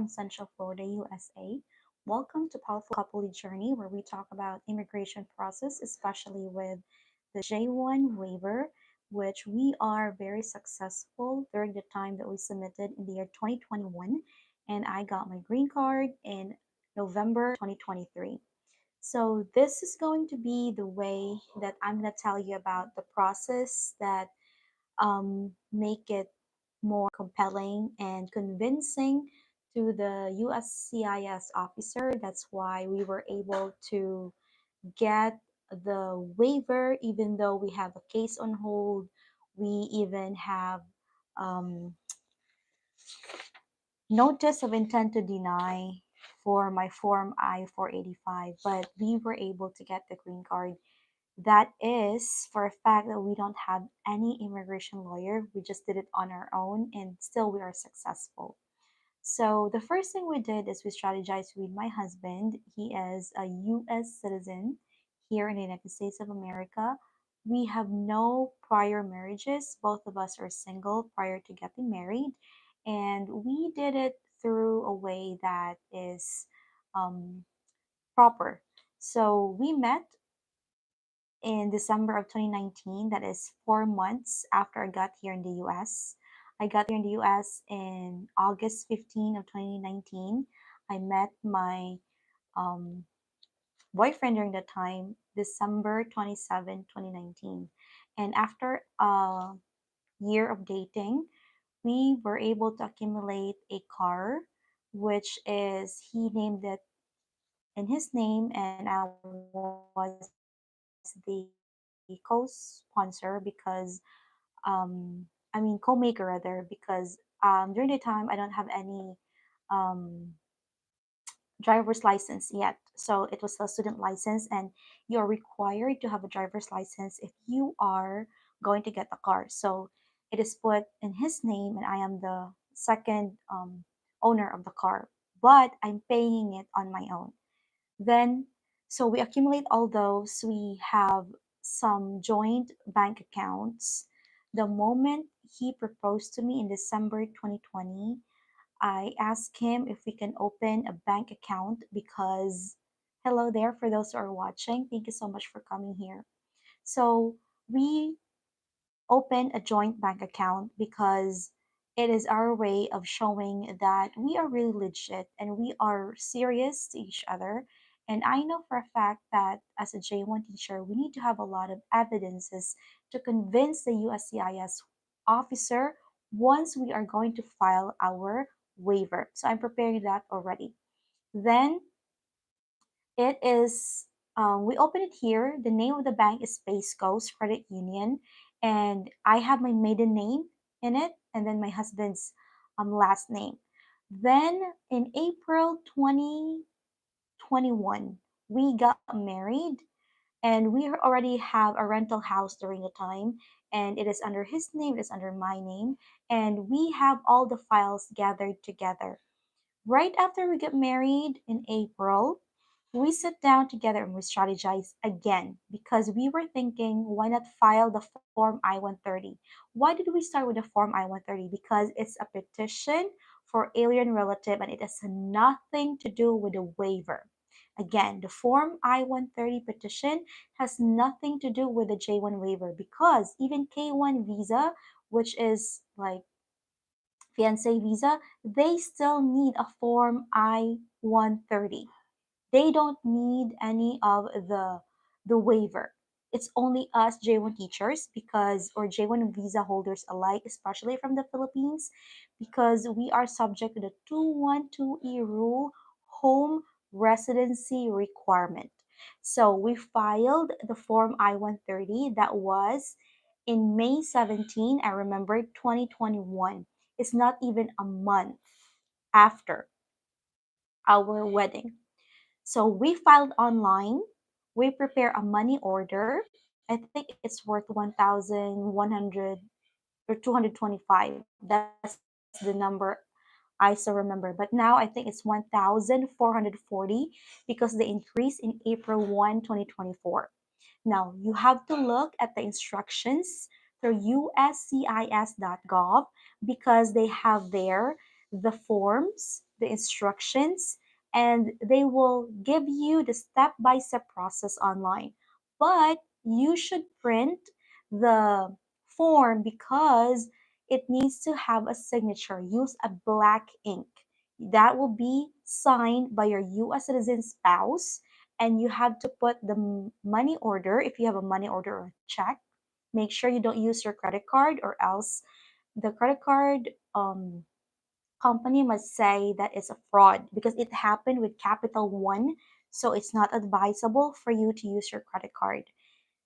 from Central Florida, USA. Welcome to Powerful Couple Journey, where we talk about immigration process, especially with the J1 Waiver, which we are very successful during the time that we submitted in the year 2021. And I got my green card in November 2023. So this is going to be the way that I'm going to tell you about the process that make it more compelling and convincing to the USCIS officer. That's why we were able to get the waiver, even though we have a case on hold. We even have um, notice of intent to deny for my Form I-485, but we were able to get the green card. That is for a fact that we don't have any immigration lawyer. We just did it on our own and still we are successful. So the first thing we did is we strategized with my husband. He is a US citizen here in the United States of America. We have no prior marriages. Both of us are single prior to getting married. And we did it through a way that is um, proper. So we met in December of 2019. That is 4 months after I got here in the US. I got here in the US in August 15 of 2019. I met my um, boyfriend during that time, December 27, 2019. And after a year of dating, we were able to accumulate a car, which is, he named it in his name, and I was the co-sponsor because co-maker rather, because during the time I don't have any um, driver's license yet. So it was a student license, and you're required to have a driver's license if you are going to get the car. So it is put in his name, and I am the second owner of the car, but I'm paying it on my own. Then, so we accumulate all those. We have some joint bank accounts. The moment he proposed to me in December 2020, I asked him if we can open a bank account because, hello there, for those who are watching, thank you so much for coming here. So we open a joint bank account because it is our way of showing that we are really legit and we are serious to each other. And I know for a fact that as a J1 teacher, we need to have a lot of evidences to convince the USCIS officer once we are going to file our waiver. So I'm preparing that already. Then it is, we open it here. The name of the bank is Space Coast Credit Union. And I have my maiden name in it and then my husband's last name. Then in April 2021, we got married and we already have a rental house during the time. And it is under his name, it is under my name. And we have all the files gathered together. Right after we get married in April, we sit down together and we strategize again because we were thinking, why not file the Form I-130? Why did we start with the Form I-130? Because it's a petition for alien relative and it has nothing to do with a waiver. Again, the Form I-130 petition has nothing to do with the J1 waiver because even K1 visa, which is like fiancé visa, they still need a Form I-130. They don't need any of the waiver. It's only us J1 teachers because, or J1 visa holders alike, especially from the Philippines, because we are subject to the 212E rule, home residency requirement. So we filed the Form I-130 that was in May 17, I remember 2021. It's not even a month after our wedding. So we filed online. We prepare a money order. I think it's worth 1,100 or 225. That's the number I still remember. But now I think it's 1,440 because the increase in April 1, 2024. Now, you have to look at the instructions through uscis.gov because they have there the forms the instructions, and they will give you the step by step process online. But you should print the form because it needs to have a signature. Use a black ink that will be signed by your US citizen spouse, and you have to put the money order if you have a money order or check. Make sure you don't use your credit card, or else the credit card company must say that it's a fraud because it happened with Capital One. So it's not advisable for you to use your credit card.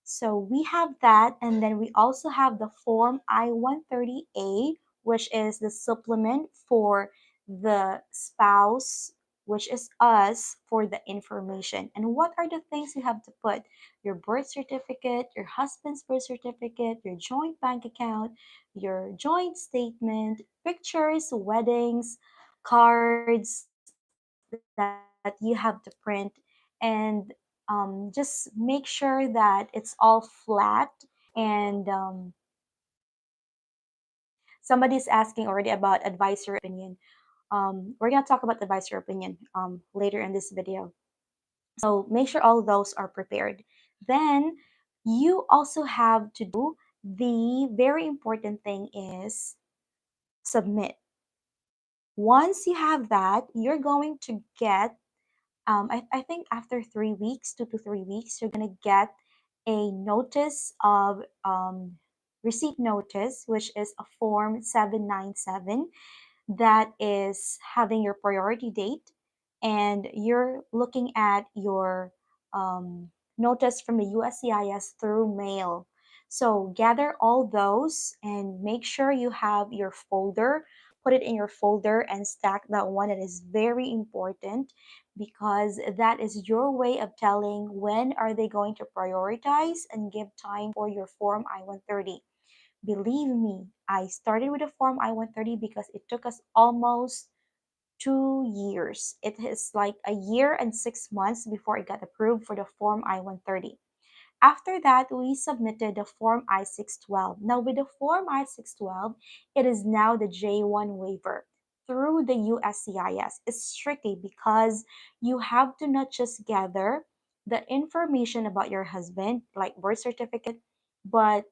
So we have that, and then we also have the Form I-130A, which is the supplement for the spouse, which is us, for the information. And what are the things you have to put? Your birth certificate, your husband's birth certificate, your joint bank account, your joint statement, pictures, weddings, cards that you have to print, and just make sure that it's all flat. And somebody's asking already about advisory opinion. We're gonna talk about advisory opinion later in this video. So make sure all those are prepared. Then you also have to do the very important thing is submit. Once you have that, you're going to get I think after 3 weeks, 2 to 3 weeks, you're gonna get a notice of receipt notice, which is a form 797 that is having your priority date, and you're looking at your notice from the USCIS through mail. So gather all those and make sure you have your folder. Put it in your folder and stack that one. That is very important because that is your way of telling when are they going to prioritize and give time for your Form I-130. Believe me, I started with the Form I-130 because it took us almost 2 years. It is like a year and 6 months before it got approved for the Form I-130. After that, we submitted the Form I-612. Now, with the Form I-612, it is now the J1 waiver through the USCIS. It's strictly because you have to not just gather the information about your husband, like birth certificate, but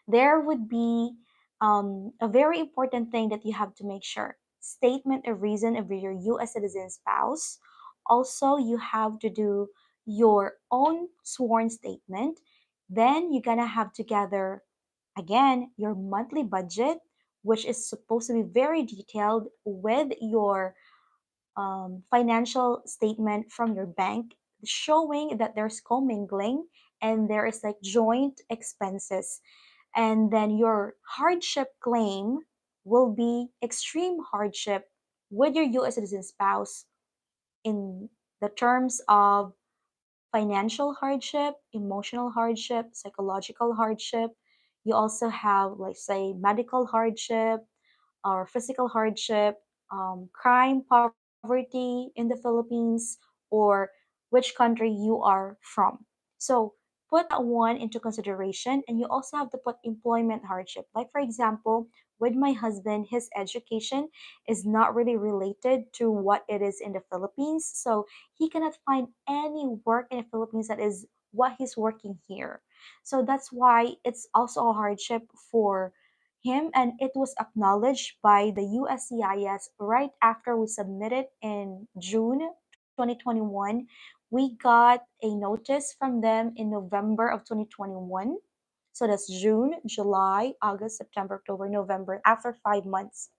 there would be a very important thing that you have to make sure: statement of reason of your US citizen spouse. Also, you have to do your own sworn statement. Then you're gonna have to gather again your monthly budget, which is supposed to be very detailed with your financial statement from your bank, showing that there's commingling and there is like joint expenses. And then your hardship claim will be extreme hardship with your US citizen spouse in the terms of financial hardship, emotional hardship, psychological hardship. You also have, like, say, medical hardship or physical hardship, crime, poverty in the Philippines, or which country you are from. So put that one into consideration, and you also have to put employment hardship. Like, for example, with my husband, his education is not really related to what it is in the Philippines. So he cannot find any work in the Philippines that is what he's working here. So that's why it's also a hardship for him, and it was acknowledged by the USCIS right after we submitted in June 2021. We got a notice from them in November of 2021. So that's June, July, August, September, October, November, after 5 months.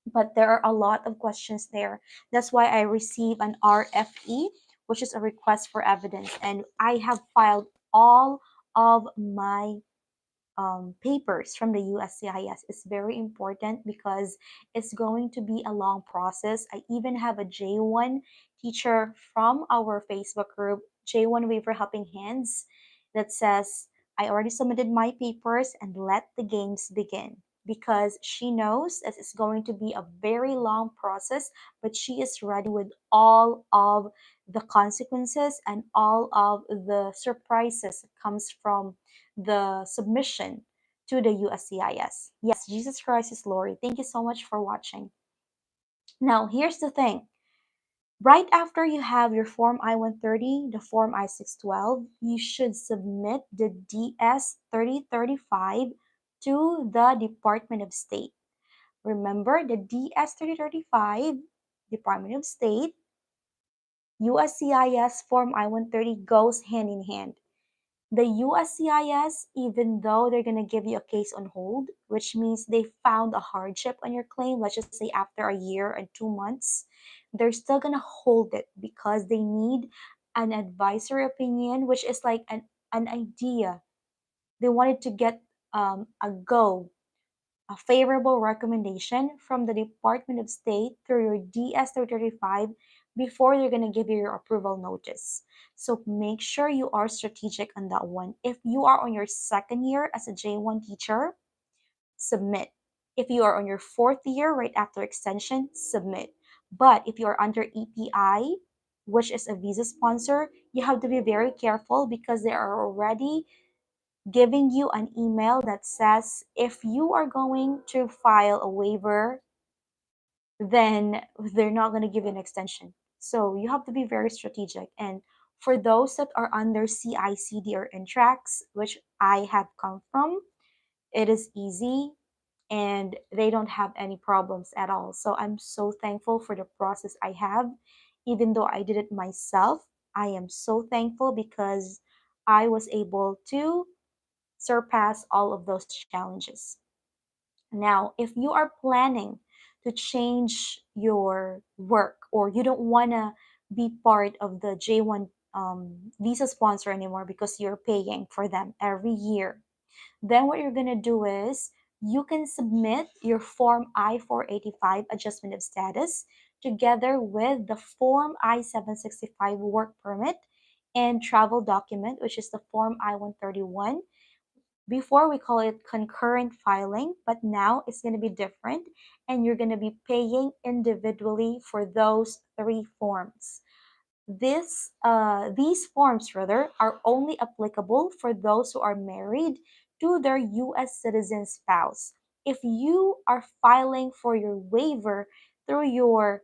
But there are a lot of questions there. That's why I received an RFE, which is a request for evidence. And I have filed all of my papers from the USCIS. Is very important because it's going to be a long process. I even have a J1 teacher from our Facebook group, J1 Waiver Helping Hands, that says, I already submitted my papers and let the games begin. Because she knows that it's going to be a very long process, but she is ready with all of the consequences and all of the surprises that comes from the submission to the USCIS. Yes, Jesus Christ is Lord. Thank you so much for watching. Now, here's the thing. Right after you have your Form I-130, the Form I-612, you should submit the DS-3035 to the Department of State. Remember, the DS-3035, Department of State, USCIS Form I-130 goes hand in hand. The USCIS, even though they're going to give you a case on hold, which means they found a hardship on your claim, let's just say after a year and 2 months, they're still going to hold it because they need an advisory opinion, which is like an idea. They wanted to get a favorable recommendation from the Department of State through your DS-335 before they're going to give you your approval notice. So make sure you are strategic on that one. If you are on your second year as a J1 teacher, submit. If you are on your fourth year right after extension, submit. But if you are under EPI, which is a visa sponsor, you have to be very careful because they are already giving you an email that says if you are going to file a waiver, then they're not going to give you an extension. So you have to be very strategic. And for those that are under CICD or Intrax, which I have come from, it is easy and they don't have any problems at all. So I'm so thankful for the process I have. Even though I did it myself, I am so thankful because I was able to surpass all of those challenges. Now, if you are planning to change your work or you don't want to be part of the J1 visa sponsor anymore because you're paying for them every year, then what you're going to do is you can submit your Form I-485 adjustment of status together with the Form I-765 work permit and travel document, which is the Form I-131. Before we call it concurrent filing, but now it's going to be different and you're going to be paying individually for those three forms. These forms rather are only applicable for those who are married to their U.S. citizen spouse. If you are filing for your waiver through your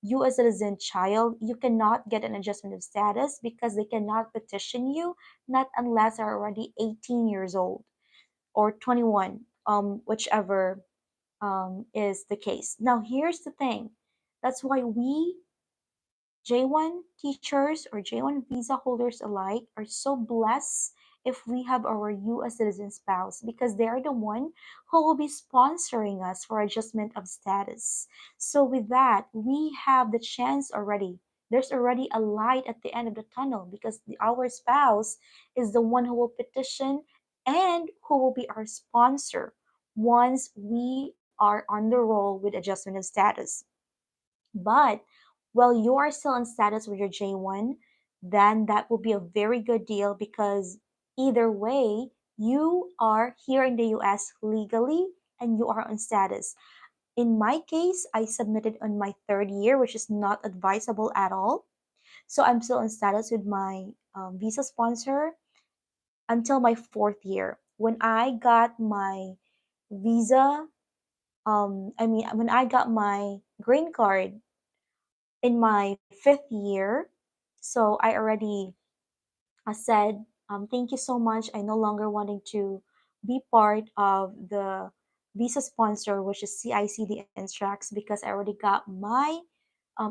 U.S. citizen child, you cannot get an adjustment of status because they cannot petition you, not unless they're already 18 years old or 21, whichever is the case. Now, here's the thing. That's why we J1 teachers or J1 visa holders alike are so blessed if we have our US citizen spouse because they are the one who will be sponsoring us for adjustment of status. So with that, we have the chance already. There's already a light at the end of the tunnel because our spouse is the one who will petition and who will be our sponsor once we are on the roll with adjustment of status. But while you are still in status with your J1, then that will be a very good deal because either way, you are here in the US legally and you are on status. In my case, I submitted on my third year, which is not advisable at all. So I'm still in status with my visa sponsor until my fourth year. When I got my visa, when I got my green card in my fifth year. So I already said, thank you so much. I no longer wanting to be part of the visa sponsor, which is CICD Instructs, because I already got my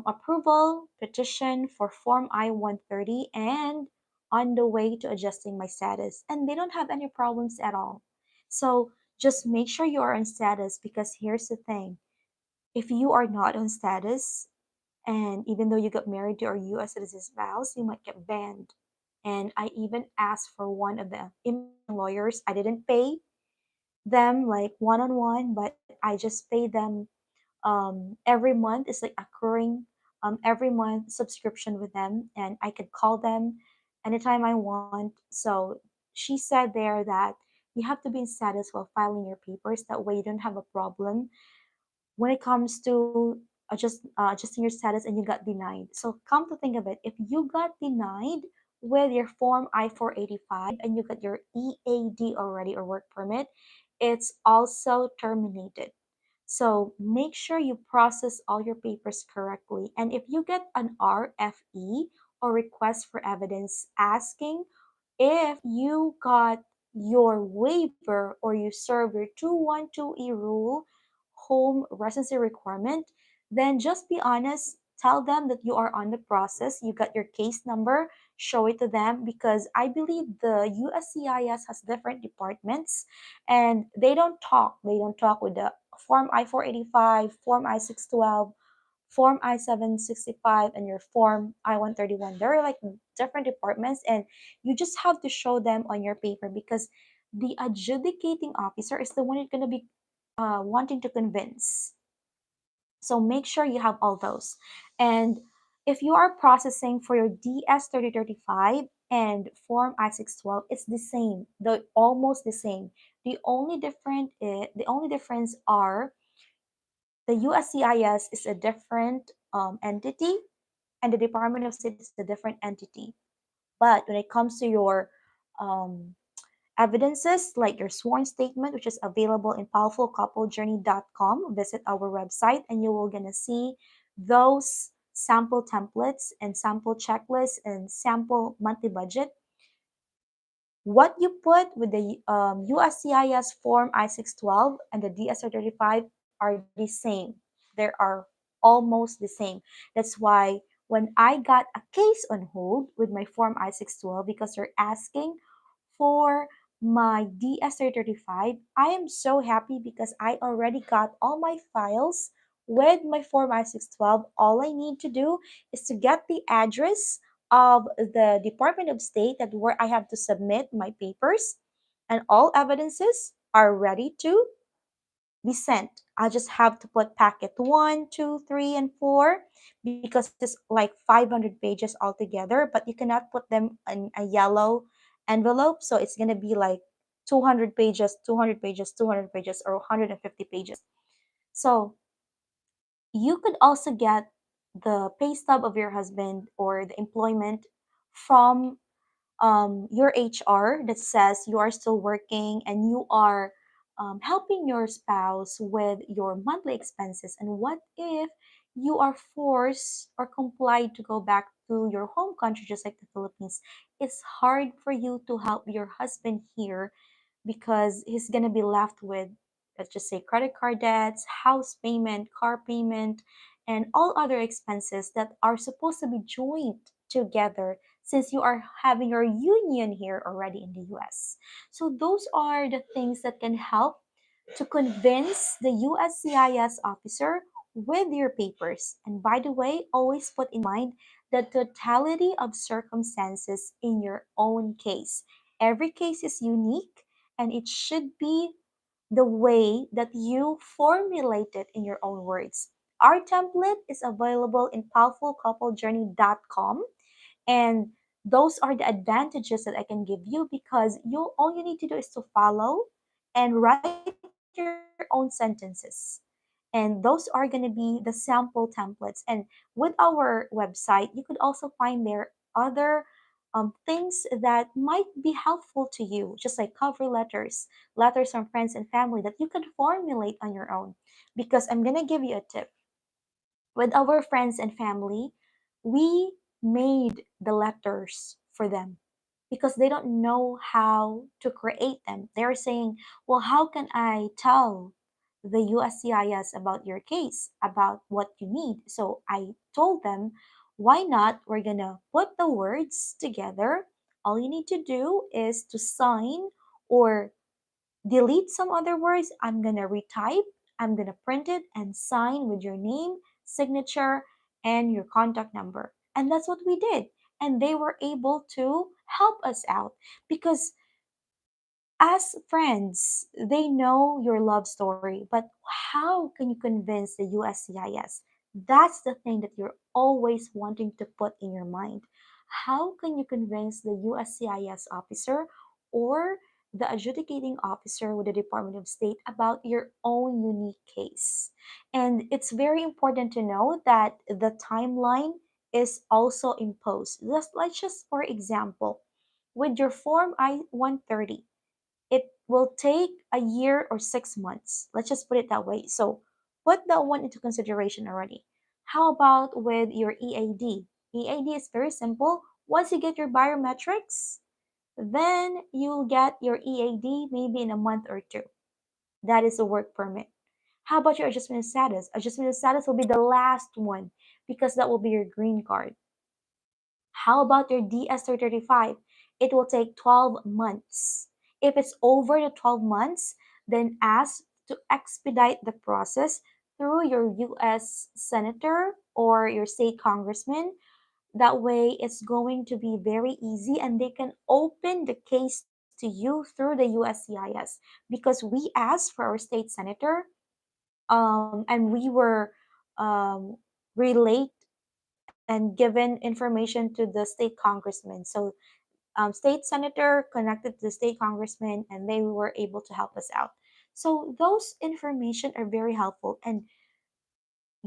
approval petition for Form I-130 and on the way to adjusting my status. And they don't have any problems at all. So just make sure you are on status because here's the thing. If you are not on status, and even though you got married to your US citizen spouse, you might get banned. And I even asked for one of the immigration lawyers. I didn't pay them like one on one, but I just pay them every month. It's like accruing every month subscription with them, and I could call them anytime I want. So she said there that you have to be in status while filing your papers. That way you don't have a problem when it comes to adjusting your status and you got denied. So come to think of it, if you got denied with your Form I-485 and you got your EAD already or work permit, it's also terminated. So make sure you process all your papers correctly. And if you get an RFE, or request for evidence, asking if you got your waiver or you serve your 212E rule home residency requirement, then just be honest. Tell them that you are on the process. You got your case number, show it to them, because I believe the USCIS has different departments and they don't talk. They don't talk with the Form I-485, Form I-612, Form I-765, and your Form I-131. There are like different departments, and you just have to show them on your paper because the adjudicating officer is the one you're going to be wanting to convince. So make sure you have all those. And if you are processing for your DS-3035 and Form I-612, it's the same. They're almost the same. The only difference are the USCIS is a different entity, and the Department of State is a different entity. But when it comes to your um, evidences, like your sworn statement, which is available in powerfulcouplejourney.com, visit our website and you will gonna see those sample templates and sample checklists and sample monthly budget. What you put with the USCIS Form I-612 and the DS-35 are the same. They are almost the same. That's why when I got a case on hold with my Form I-612, because they're asking for my DS-35, I am so happy because I already got all my files with my Form I-612. All I need to do is to get the address of the Department of State that where I have to submit my papers, and all evidences are ready to be sent. I just have to put packet 1, 2, 3, and 4 because it's like 500 pages altogether, but you cannot put them in a yellow envelope. So it's going to be like 200 pages, 200 pages, 200 pages, or 150 pages. So you could also get the pay stub of your husband or the employment from your HR that says you are still working and you are helping your spouse with your monthly expenses. And what if you are forced or complied to go back to your home country, just like the Philippines? It's hard for you to help your husband here because he's going to be left with, let's just say, credit card debts, house payment, car payment, and all other expenses that are supposed to be joined together since you are having your union here already in the US. So those are the things that can help to convince the USCIS officer with your papers. And by the way, always put in mind the totality of circumstances in your own case. Every case is unique and it should be the way that you formulate it in your own words. Our template is available in powerfulcouplejourney.com, and those are the advantages that I can give you because you all you need to do is to follow and write your own sentences. And those are going to be the sample templates. And with our website, you could also find there other things that might be helpful to you, just like cover letters, letters from friends and family that you could formulate on your own. Because I'm going to give you a tip with our friends and family, we made the letters for them because they don't know how to create them. They're saying, well, how can I tell the USCIS about your case, about what you need? So I told them, why not? We're going to put the words together. All you need to do is to sign or delete some other words. I'm gonna retype, I'm gonna print it and sign with your name, signature, and your contact number. And that's what we did. And they were able to help us out because as friends, they know your love story, but how can you convince the USCIS? That's the thing that you're always wanting to put in your mind. How can you convince the USCIS officer or the adjudicating officer with the Department of State about your own unique case? And it's very important to know that the timeline is also imposed. Let's just for example, with your Form I-130, it will take a year or 6 months. Let's just put it that way. So put that one into consideration already. How about with your EAD? EAD is very simple. Once you get your biometrics, then you'll get your EAD maybe in a month or two. That is a work permit. How about your adjustment of status? Adjustment of status will be the last one because that will be your green card. How about your DS-335? It will take 12 months. If it's over the 12 months, then ask to expedite the process through your US senator or your state congressman. That way, it's going to be very easy and they can open the case to you through the USCIS because we asked for our state senator and we were um, relayed and given information to the state congressman. So, state senator connected to the state congressman, and they were able to help us out. So, those information are very helpful, and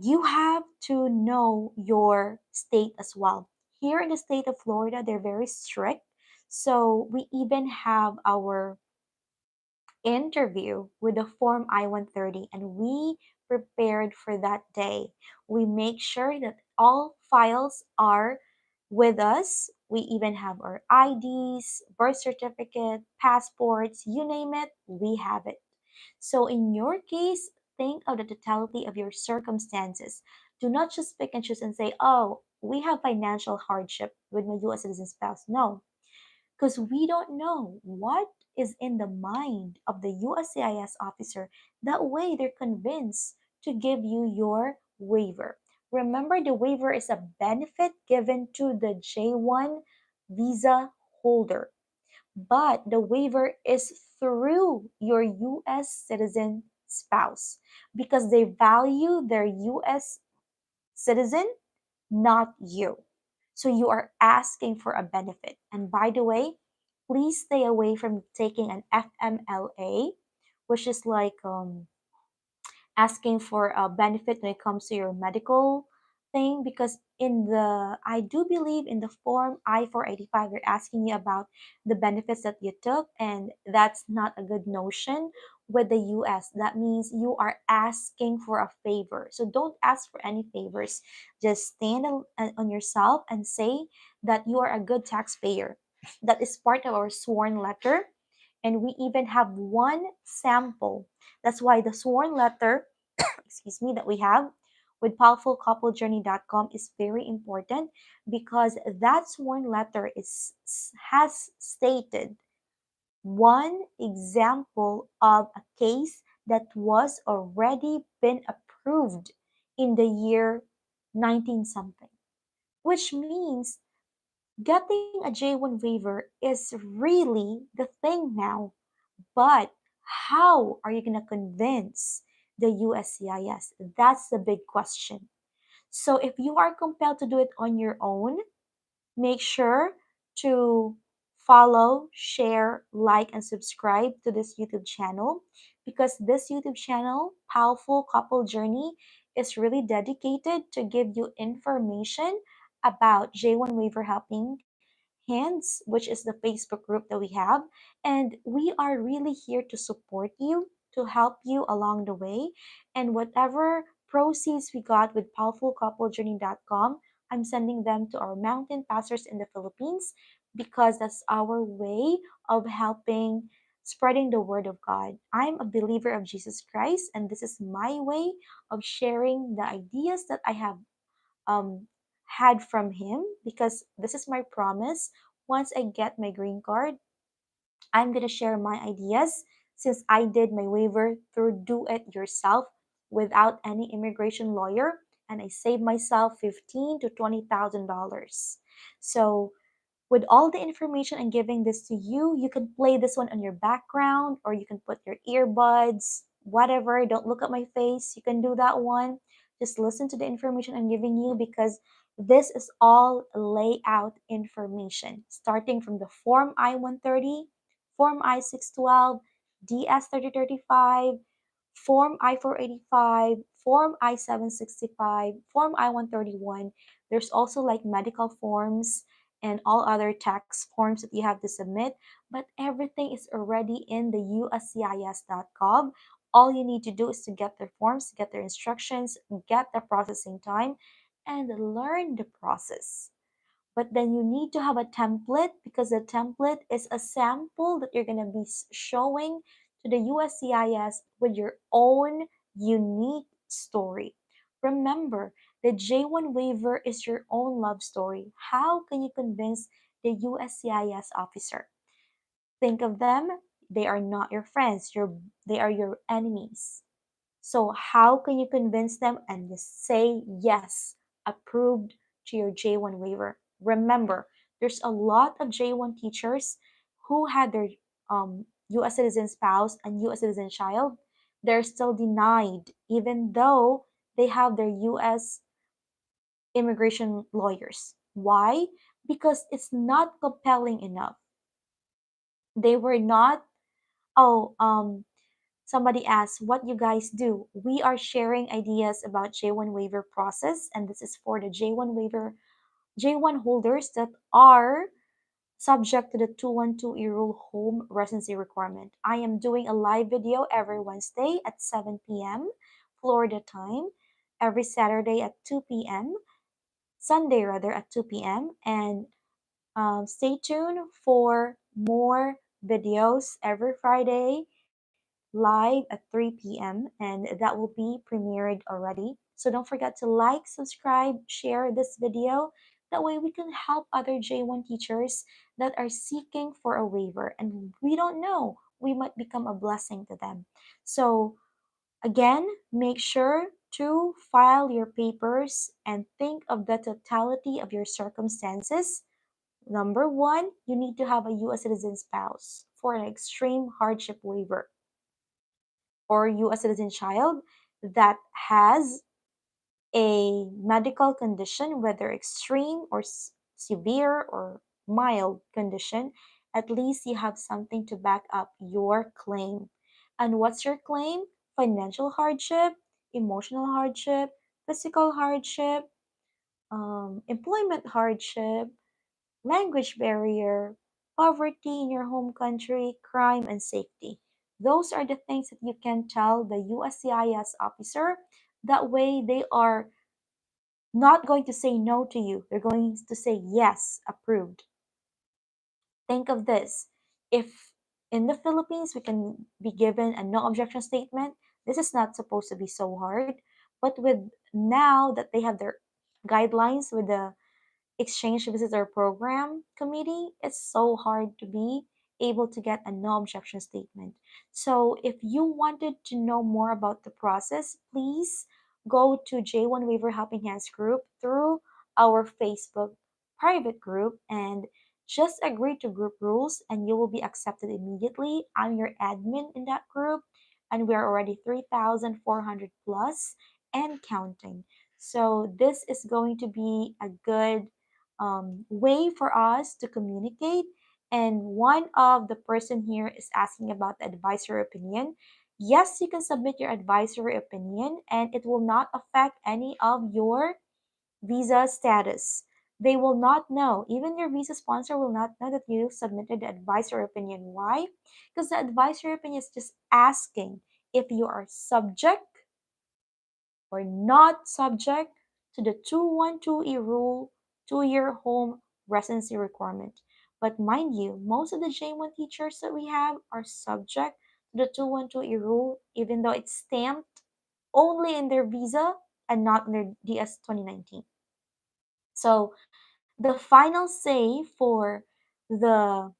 you have to know your state as well. Here in the state of Florida, they're very strict. So, we even have our interview with the Form I-130 and we prepared for that day. We make sure that all files are with us. We even have our IDs, birth certificate, passports, you name it, we have it. So in your case, think of the totality of your circumstances. Do not just pick and choose and say, oh, we have financial hardship with my US citizen spouse. No, because we don't know what is in the mind of the USCIS officer. That way, they're convinced to give you your waiver. Remember, the waiver is a benefit given to the J1 visa holder, but the waiver is through your US citizen spouse because they value their US citizen, not you. So you are asking for a benefit. And by the way, please stay away from taking an FMLA, which is like asking for a benefit when it comes to your medical thing, because in the I do believe in the form I-485 they're asking you about the benefits that you took, and that's not a good notion with the US. That means you are asking for a favor. So don't ask for any favors. Just stand on yourself and say that you are a good taxpayer. That is part of our sworn letter, and we even have one sample. That's why the sworn letter, excuse me, that we have with powerfulcouplejourney.com is very important because that sworn letter has stated one example of a case that was already been approved in the year 19 something, which means getting a J1 waiver is really the thing now. But how are you going to convince the USCIS? That's the big question. So if you are compelled to do it on your own, make sure to follow, share, like, and subscribe to this YouTube channel because this YouTube channel, Powerful Couple Journey, is really dedicated to give you information about J1 Waiver Helping Hands, which is the Facebook group that we have. And we are really here to support you, to help you along the way. And whatever proceeds we got with powerfulcouplejourney.com, I'm sending them to our mountain pastors in the Philippines because that's our way of helping spreading the word of God. I'm a believer of Jesus Christ, and this is my way of sharing the ideas that I have um, had from him because this is my promise. Once I get my green card, I'm going to share my ideas since I did my waiver through do it yourself without any immigration lawyer, and I saved myself 15 to $20,000. So with all the information and giving this to you, you can play this one on your background or you can put your earbuds, whatever. Don't look at my face. You can do that one. Just listen to the information I'm giving you because this is all layout information, starting from the Form I-130, Form I-612, DS-3035, Form I-485, Form I-765, Form I-131. There's also like medical forms and all other tax forms that you have to submit, but everything is already in the uscis.gov. All you need to do is to get their forms, get their instructions, get the processing time, and learn the process. But then you need to have a template, because the template is a sample that you're going to be showing to the USCIS with your own unique story. Remember, the J1 waiver is your own love story. How can you convince the USCIS officer? Think of them, they are not your friends, they are your enemies. So how can you convince them and just say yes, approved to your J1 waiver? Remember, there's a lot of J1 teachers who had their US citizen spouse and US citizen child. They're still denied, even though they have their US immigration lawyers. Why? Because it's not compelling enough. They were not, oh, somebody asked what you guys do. We are sharing ideas about J1 waiver process, and this is for the J1 waiver, J1 holders that are subject to the 212E rule home residency requirement. I am doing a live video every Wednesday at 7 p.m. Florida time, every Saturday at 2 p.m., Sunday rather at 2 p.m., and stay tuned for more videos every Friday live at 3 p.m. and that will be premiered already. So don't forget to like, subscribe, share this video. That way we can help other J1 teachers that are seeking for a waiver, and we don't know, we might become a blessing to them. So again, make sure to file your papers and think of the totality of your circumstances. Number one, you need to have a US citizen spouse for an extreme hardship waiver, or US citizen child that has a medical condition, whether extreme or severe or mild condition. At least you have something to back up your claim. And what's your claim? Financial hardship, emotional hardship, physical hardship, employment hardship, language barrier, poverty in your home country, crime, and safety. Those are the things that you can tell the USCIS officer. That way, they are not going to say no to you. They're going to say yes, approved. Think of this. If in the Philippines we can be given a no objection statement, this is not supposed to be so hard. But with now that they have their guidelines with the exchange visitor program committee, it's so hard to be able to get a no objection statement. So if you wanted to know more about the process, please go to J1 Waiver Helping Hands group through our Facebook private group and just agree to group rules and you will be accepted immediately. I'm your admin in that group and we are already 3,400 plus and counting. So this is going to be a good way for us to communicate. And one of the person here is asking about the advisory opinion. Yes, you can submit your advisory opinion and it will not affect any of your visa status. They will not know, even your visa sponsor will not know that you submitted the advisory opinion. Why? Because the advisory opinion is just asking if you are subject or not subject to the 212E rule 2-year home residency requirement. But mind you, most of the J1 teachers that we have are subject to the 212E rule, even though it's stamped only in their visa and not in their DS 2019. So the final say for the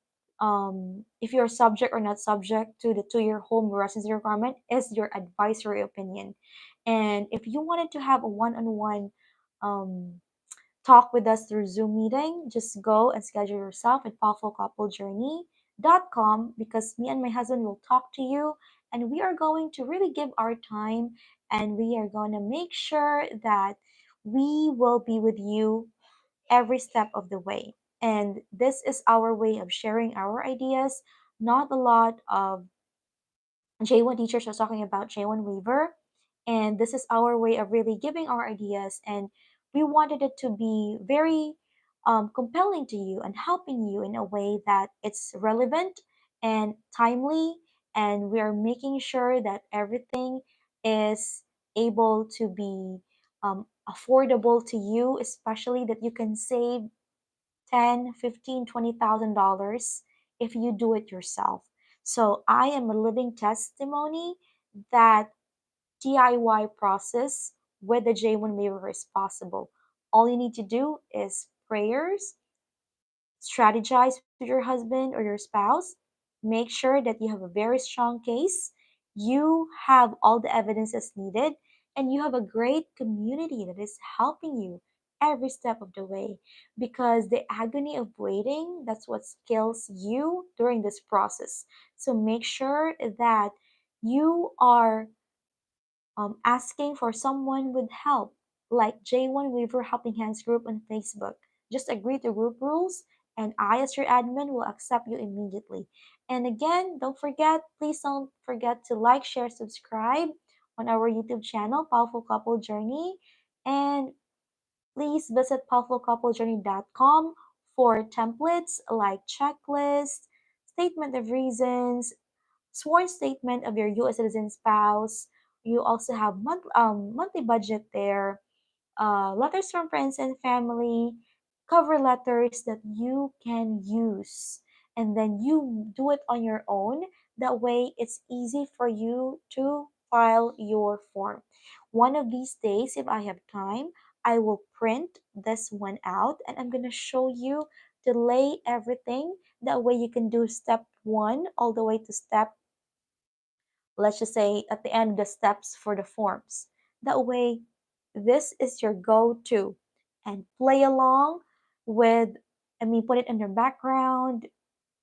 if you're subject or not subject to the 2-year home residency requirement is your advisory opinion. And if you wanted to have a one-on-one um, talk with us through Zoom meeting, just go and schedule yourself at powerfulcouplejourney.com, because me and my husband will talk to you and we are going to really give our time and we are going to make sure that we will be with you every step of the way. And this is our way of sharing our ideas. Not a lot of J1 teachers are talking about J1 waiver, and this is our way of really giving our ideas. And we wanted it to be very compelling to you and helping you in a way that it's relevant and timely and we are making sure that everything is able to be affordable to you, especially that you can save 10, 15, $20,000 if you do it yourself. So I am a living testimony that DIY process with the J1 waiver is possible. All you need to do is prayers, strategize with your husband or your spouse, make sure that you have a very strong case, you have all the evidences needed, and you have a great community that is helping you every step of the way. Because the agony of waiting, that's what kills you during this process. So make sure that you are asking for someone with help, like J1 Waiver Helping Hands group on Facebook. Just agree to group rules, and I, as your admin, will accept you immediately. And again, please don't forget to like, share, subscribe on our YouTube channel, Powerful Couple Journey. And please visit powerfulcouplejourney.com for templates like checklists, statement of reasons, sworn statement of your U.S. citizen spouse. You also have monthly budget there, letters from friends and family, cover letters that you can use. And then you do it on your own. That way, it's easy for you to file your form. One of these days, if I have time, I will print this one out and I'm going to show you to lay everything. That way, you can do step one all the way to step, let's just say, at the end, the steps for the forms. That way, this is your go-to, and play along with, put it in your background,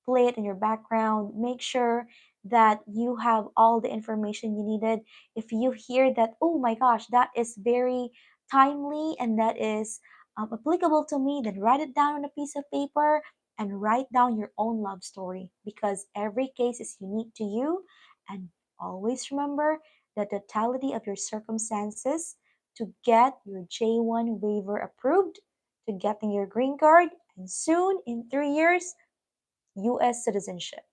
play it in your background. Make sure that you have all the information you needed. If you hear that, oh my gosh, that is very timely and that is applicable to me, then write it down on a piece of paper and write down your own love story, because every case is unique to you. And always remember the totality of your circumstances to get your J1 waiver approved, to getting your green card, and soon in 3 years, US citizenship.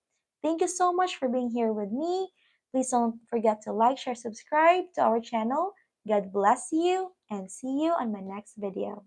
Thank you so much for being here with me. Please don't forget to like, share, subscribe to our channel. God bless you and see you on my next video.